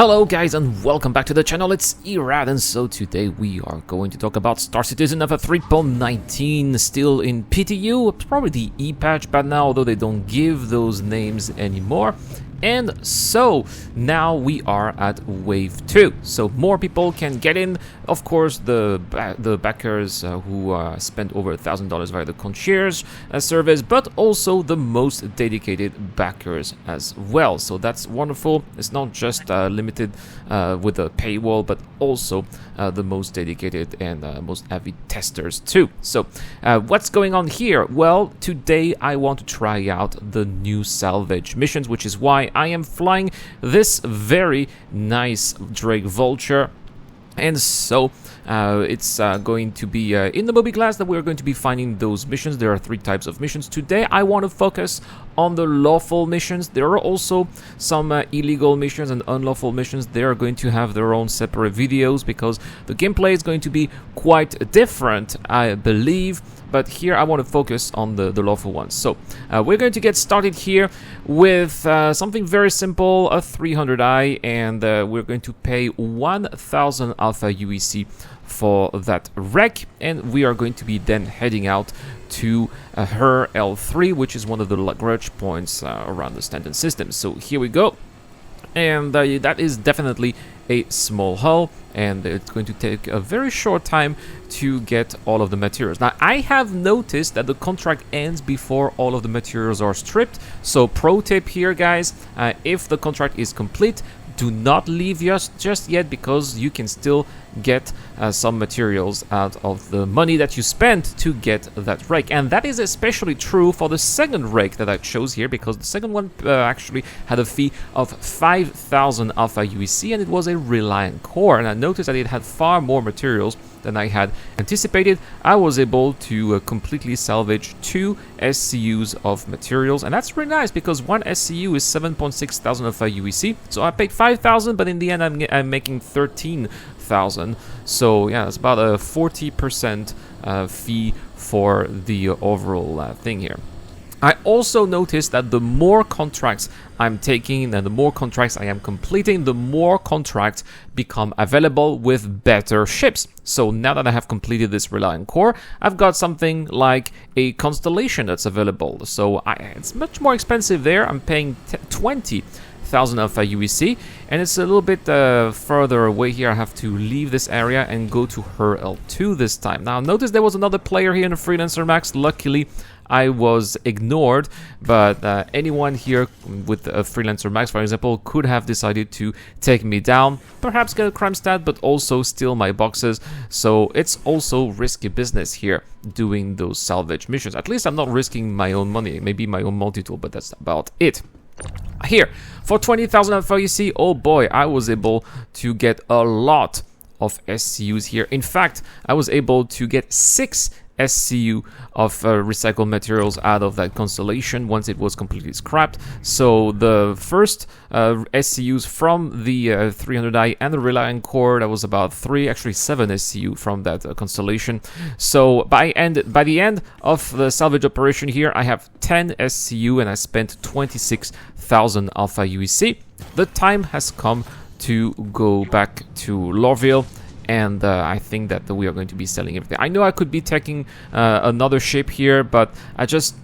Hello guys and welcome back to the channel, it's Erad, and so today we are going to talk about Star Citizen of a 3.19, still in PTU, it's probably the E-patch by now, although they don't give those names anymore. And so now we are at wave 2, so more people can get in. Of course, the backers who spent over $1,000 via the concierge service, but also the most dedicated backers as well. So that's wonderful. It's not just limited with a paywall, but also the most dedicated and most avid testers too. So what's going on here? Well, today I want to try out the new salvage missions, which is why I am flying this very nice Drake Vulture. And so it's going to be in the Moby class that we're going to be finding those missions. There are 3 types of missions. Today I want to focus on the lawful missions. There are also some illegal missions and unlawful missions. They are going to have their own separate videos because the gameplay is going to be quite different, I believe. But here I want to focus on the lawful ones. So we're going to get started here with something very simple, a 300i, and we're going to pay 1,000 alpha UEC for that wreck, and we are going to be then heading out to her L3, which is one of the Lagrange points around the standard system. So here we go, and that is definitely a small hull, and it's going to take a very short time to get all of the materials. Now I have noticed that the contract ends before all of the materials are stripped, so pro tip here guys, if the contract is complete, do not leave just yet, because you can still get some materials out of the money that you spent to get that rake. And that is especially true for the second rake that I chose here, because the second one actually had a fee of 5,000 alpha UEC, and it was a Reliant core, and I noticed that it had far more materials than I had anticipated. I was able to completely salvage 2 SCUs of materials, and that's really nice because 1 SCU is 7.6 thousand alpha UEC. So I paid 5,000, but in the end I'm making 13,000. So yeah, it's about a 40% fee for the overall thing here. I also noticed that the more contracts I'm taking and the more contracts I am completing, the more contracts become available with better ships. So now that I have completed this Reliant core, I've got something like a Constellation that's available. So it's much more expensive there. I'm paying 20,000 alpha UEC, and it's a little bit further away here. I have to leave this area and go to her L2 this time. Now notice there was another player here in the Freelancer Max. Luckily I was ignored, but anyone here with a Freelancer Max, for example, could have decided to take me down, perhaps get a crime stat, but also steal my boxes. So it's also risky business here doing those salvage missions. At least I'm not risking my own money, maybe my own multi-tool, but that's about it. Here, for 20,000 alpha UEC, oh boy, I was able to get a lot of SCUs here. In fact, I was able to get 6 SCU of recycled materials out of that Constellation once it was completely scrapped. So the first SCUs from the 300i and the Reliant core, that was about 3, actually 7 SCU from that Constellation. So by the end of the salvage operation here, I have 10 SCU and I spent 26,000 alpha UEC. The time has come to go back to Lorville, and I think that we are going to be selling everything. I know I could be taking another ship here, but I just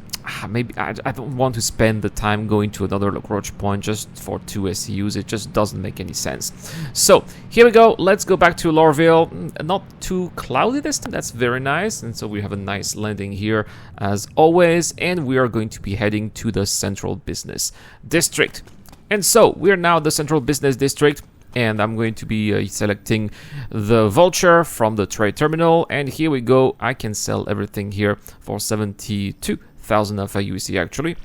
maybe I don't want to spend the time going to another Lagrange point just for 2 SCUs. It just doesn't make any sense. So here we go. Let's go back to Lorville. Not too cloudy this time. That's very nice. And so we have a nice landing here as always, and we are going to be heading to the Central Business District. And so we are now at the Central Business District, and I'm going to be selecting the Vulture from the trade terminal, and here we go. I can sell everything here for 72,000 alpha UEC actually,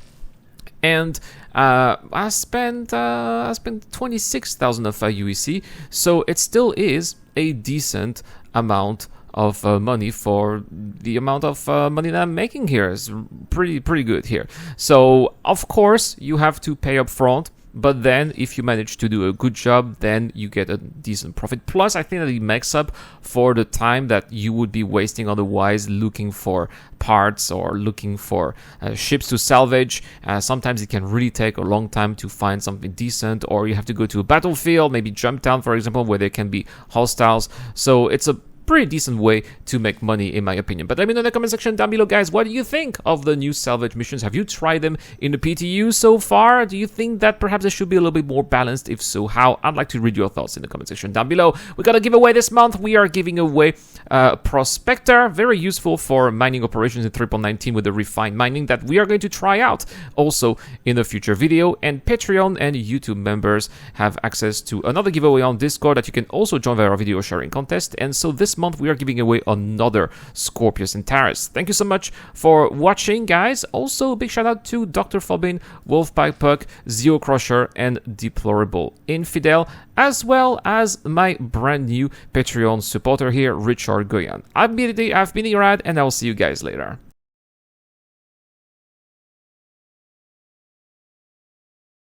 and I spent 26,000 alpha UEC, so it still is a decent amount of money for the amount of money that I'm making here. Is pretty good here. So of course you have to pay up front but then if you manage to do a good job, then you get a decent profit. Plus, I think that it makes up for the time that you would be wasting otherwise looking for parts or looking for ships to salvage. Sometimes it can really take a long time to find something decent, or you have to go to a battlefield, maybe jump down, for example, where there can be hostiles. So it's a pretty decent way to make money, in my opinion. But let me know in the comment section down below, guys, what do you think of the new salvage missions? Have you tried them in the PTU so far? Do you think that perhaps they should be a little bit more balanced? If so, how? I'd like to read your thoughts in the comment section down below. We got a giveaway this month. We are giving away Prospector, very useful for mining operations in 3.19 with the refined mining that we are going to try out also in a future video. And Patreon and YouTube members have access to another giveaway on Discord that you can also join via our video sharing contest. And so this month we are giving away another Scorpius and Taurus. Thank you so much for watching, guys. Also a big shout out to Dr. Fobin, Wolfpack Puck, Zio Crusher, and Deplorable Infidel, as well as my brand new Patreon supporter here, Richard Goyan. I've been Irad, and I'll see you guys later.